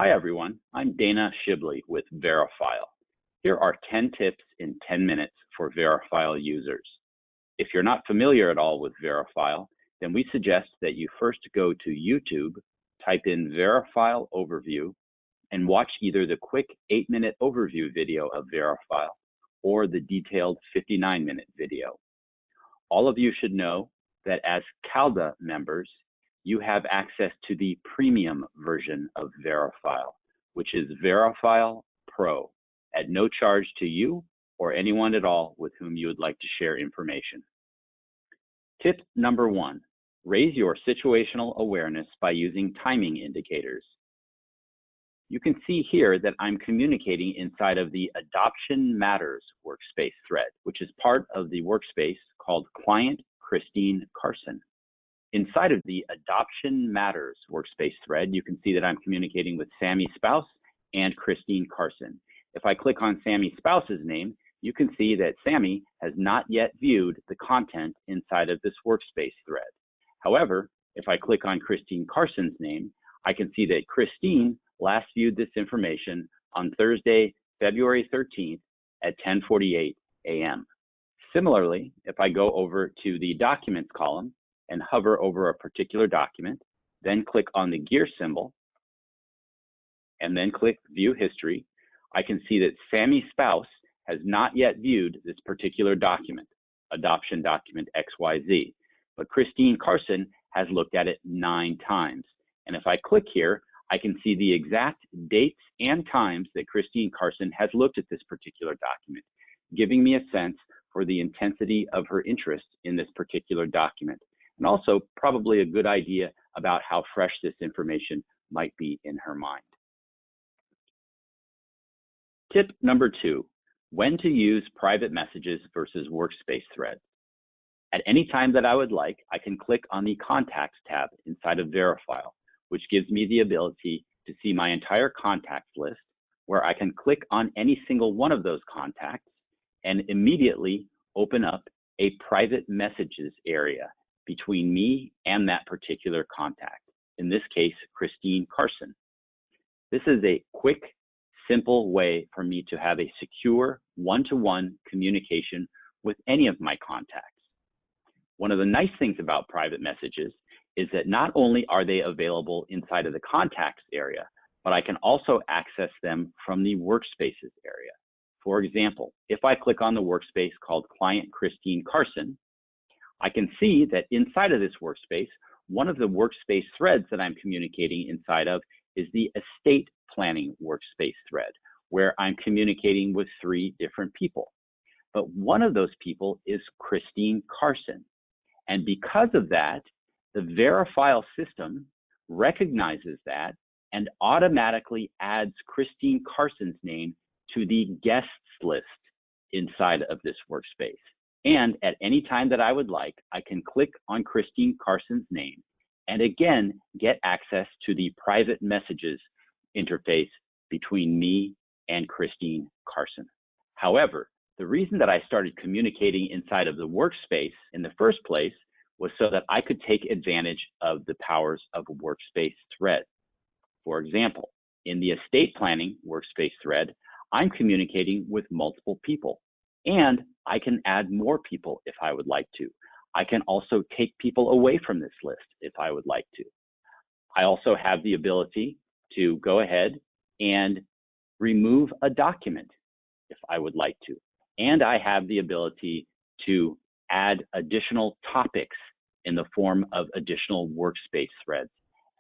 Hi everyone, I'm Dana Shibley with Verifyle. Here are 10 tips in 10 minutes for Verifyle users. If you're not familiar at all with Verifyle, then we suggest that you first go to YouTube, type in Verifyle Overview, and watch either the quick 8-minute overview video of Verifyle or the detailed 59-minute video. All of you should know that as CALDA members, you have access to the premium version of Verifyle, which is Verifyle Pro, at no charge to you or anyone at all with whom you would like to share information. Tip number 1, raise your situational awareness by using timing indicators. You can see here that I'm communicating inside of the Adoption Matters workspace thread, which is part of the workspace called Client Christine Carson. Inside of the Adoption Matters workspace thread, you can see that I'm communicating with Sammy's spouse and Christine Carson. If I click on Sammy's spouse's name, you can see that Sammy has not yet viewed the content inside of this workspace thread. However, if I click on Christine Carson's name, I can see that Christine last viewed this information on Thursday, February 13th at 10:48 a.m. Similarly, if I go over to the Documents column and hover over a particular document, then click on the gear symbol, and then click View History, I can see that Sammy's spouse has not yet viewed this particular document, Adoption Document XYZ, but Christine Carson has looked at it 9 times. And if I click here, I can see the exact dates and times that Christine Carson has looked at this particular document, giving me a sense for the intensity of her interest in this particular document, and also probably a good idea about how fresh this information might be in her mind. Tip number 2, when to use private messages versus workspace threads. At any time that I would like, I can click on the Contacts tab inside of Verifyle, which gives me the ability to see my entire contacts list, where I can click on any single one of those contacts and immediately open up a private messages area between me and that particular contact, in this case, Christine Carson. This is a quick, simple way for me to have a secure one-to-one communication with any of my contacts. One of the nice things about private messages is that not only are they available inside of the contacts area, but I can also access them from the workspaces area. For example, if I click on the workspace called Client Christine Carson, I can see that inside of this workspace, one of the workspace threads that I'm communicating inside of is the estate planning workspace thread, where I'm communicating with 3 different people. But one of those people is Christine Carson. And because of that, the Verifyle system recognizes that and automatically adds Christine Carson's name to the guests list inside of this workspace. And at any time that I would like, I can click on Christine Carson's name and again get access to the private messages interface between me and Christine Carson. However, the reason that I started communicating inside of the workspace in the first place was so that I could take advantage of the powers of a workspace thread. For example, in the estate planning workspace thread, I'm communicating with multiple people, and I can add more people if I would like to. I can also take people away from this list if I would like to. I also have the ability to go ahead and remove a document if I would like to. And I have the ability to add additional topics in the form of additional workspace threads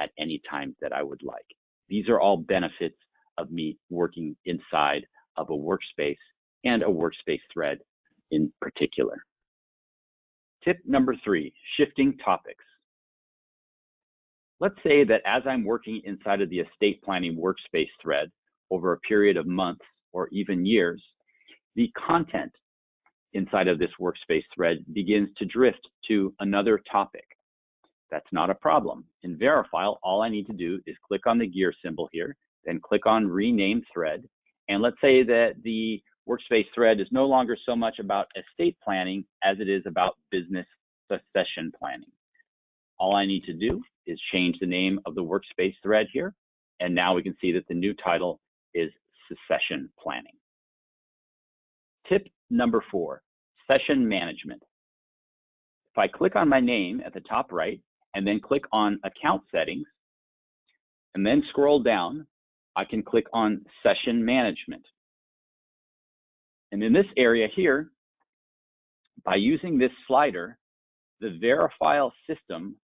at any time that I would like. These are all benefits of me working inside of a workspace and a workspace thread in particular. Tip number 3, shifting topics. Let's say that as I'm working inside of the estate planning workspace thread over a period of months or even years, the content inside of this workspace thread begins to drift to another topic. That's not a problem. In Verifyle, all I need to do is click on the gear symbol here, then click on Rename Thread. And let's say that the workspace thread is no longer so much about estate planning as it is about business succession planning. All I need to do is change the name of the workspace thread here, And now we can see that the new title is Succession Planning. Tip number 4, Session Management. If I click on my name at the top right and then click on Account Settings and then scroll down, I can click on Session Management. And in this area here, by using this slider, the Verifyle system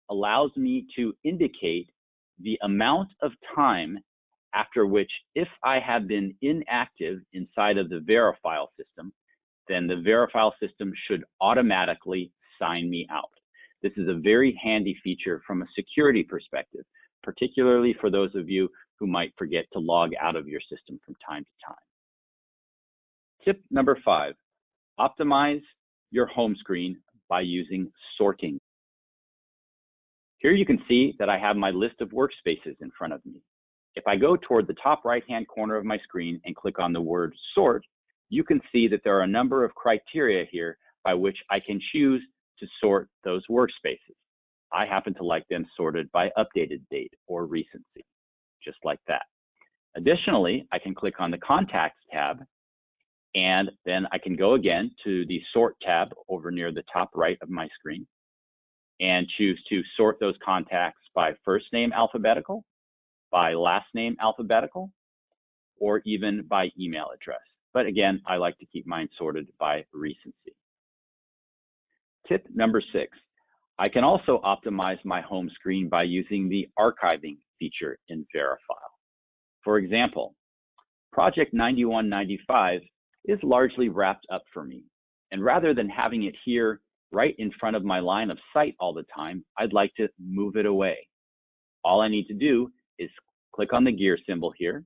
allows me to indicate the amount of time after which, if I have been inactive inside of the Verifyle system, then the Verifyle system should automatically sign me out. This is a very handy feature from a security perspective, particularly for those of you who might forget to log out of your system from time to time. Tip number 5, optimize your home screen by using sorting. Here you can see that I have my list of workspaces in front of me. If I go toward the top right-hand corner of my screen and click on the word sort, you can see that there are a number of criteria here by which I can choose to sort those workspaces. I happen to like them sorted by updated date or recency, just like that. Additionally, I can click on the Contacts tab, and then I can go again to the Sort tab over near the top right of my screen and choose to sort those contacts by first name alphabetical, by last name alphabetical, or even by email address. But again, I like to keep mine sorted by recency. Tip number 6, I can also optimize my home screen by using the archiving feature in Verifyle. For example, Project 9195 is largely wrapped up for me. And rather than having it here right in front of my line of sight all the time, I'd like to move it away. All I need to do is click on the gear symbol here,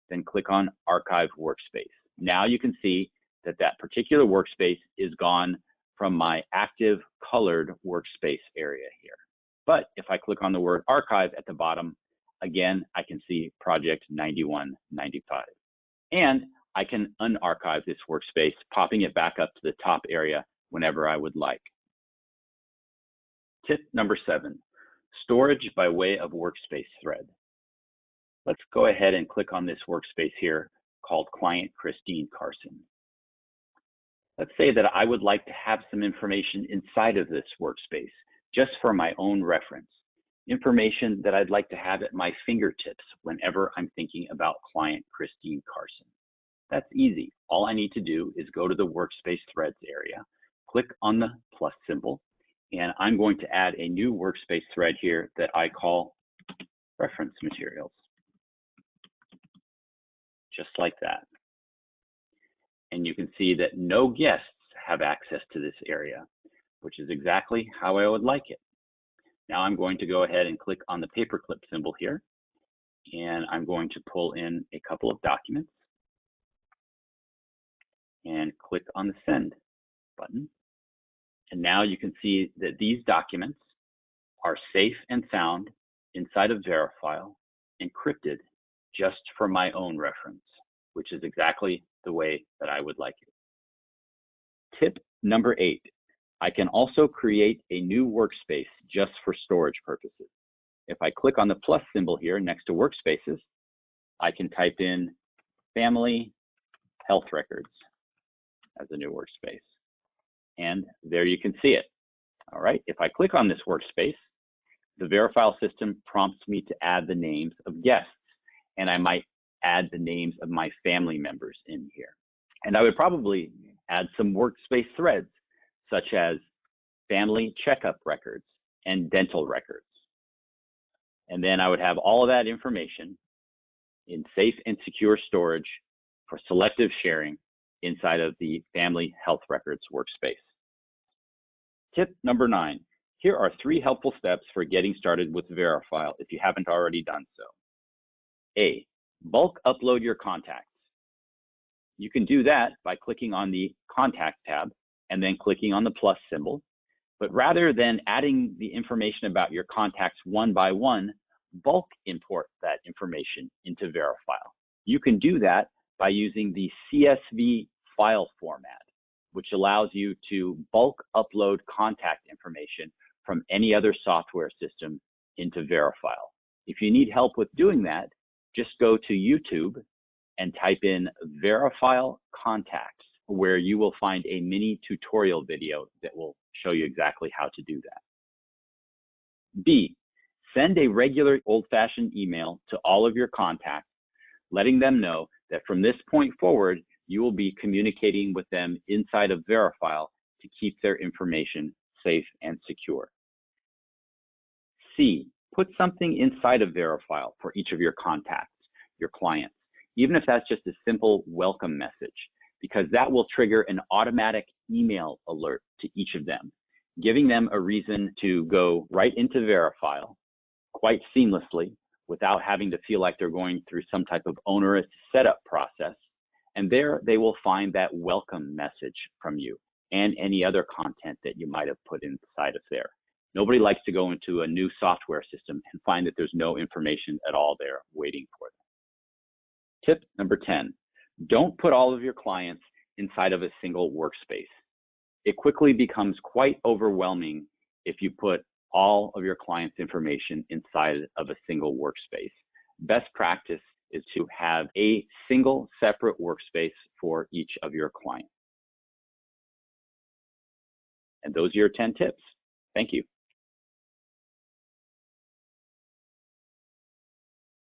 then click on Archive Workspace. Now you can see that that particular workspace is gone from my active colored workspace area here. But if I click on the word Archive at the bottom, again, I can see Project 9195. And I can unarchive this workspace, popping it back up to the top area whenever I would like. Tip number 7, storage by way of workspace thread. Let's go ahead and click on this workspace here called Client Christine Carson. Let's say that I would like to have some information inside of this workspace just for my own reference, information that I'd like to have at my fingertips whenever I'm thinking about Client Christine Carson. That's easy. All I need to do is go to the Workspace Threads area, click on the plus symbol, and I'm going to add a new workspace thread here that I call Reference Materials. Just like that. And you can see that no guests have access to this area, which is exactly how I would like it. Now I'm going to go ahead and click on the paperclip symbol here, and I'm going to pull in a couple of documents and click on the Send button. And now you can see that these documents are safe and sound inside of Verifyle, encrypted just for my own reference, which is exactly the way that I would like it. Tip number 8, I can also create a new workspace just for storage purposes. If I click on the plus symbol here next to workspaces, I can type in Family Health Records as a new workspace. And there you can see it. All right, if I click on this workspace, the Verifyle system prompts me to add the names of guests, and I might add the names of my family members in here. And I would probably add some workspace threads, such as family checkup records and dental records. And then I would have all of that information in safe and secure storage for selective sharing inside of the Family Health Records workspace. Tip number 9, here are 3 helpful steps for getting started with Verifyle if you haven't already done so. A, bulk upload your contacts. You can do that by clicking on the Contact tab and then clicking on the plus symbol. But rather than adding the information about your contacts one by one, bulk import that information into Verifyle. You can do that by using the CSV file format, which allows you to bulk upload contact information from any other software system into Verifyle. If you need help with doing that, just go to YouTube and type in Verifyle contacts, where you will find a mini tutorial video that will show you exactly how to do that. B, send a regular old-fashioned email to all of your contacts, letting them know that from this point forward, you will be communicating with them inside of Verifyle to keep their information safe and secure. C, put something inside of Verifyle for each of your contacts, your clients, even if that's just a simple welcome message, because that will trigger an automatic email alert to each of them, giving them a reason to go right into Verifyle quite seamlessly without having to feel like they're going through some type of onerous setup process. And there they will find that welcome message from you and any other content that you might have put inside of there. Nobody likes to go into a new software system and find that there's no information at all there waiting for them. Tip number 10, don't put all of your clients inside of a single workspace. It quickly becomes quite overwhelming if you put all of your clients' information inside of a single workspace. Best practice is to have a single separate workspace for each of your clients. And those are your 10 tips. Thank you.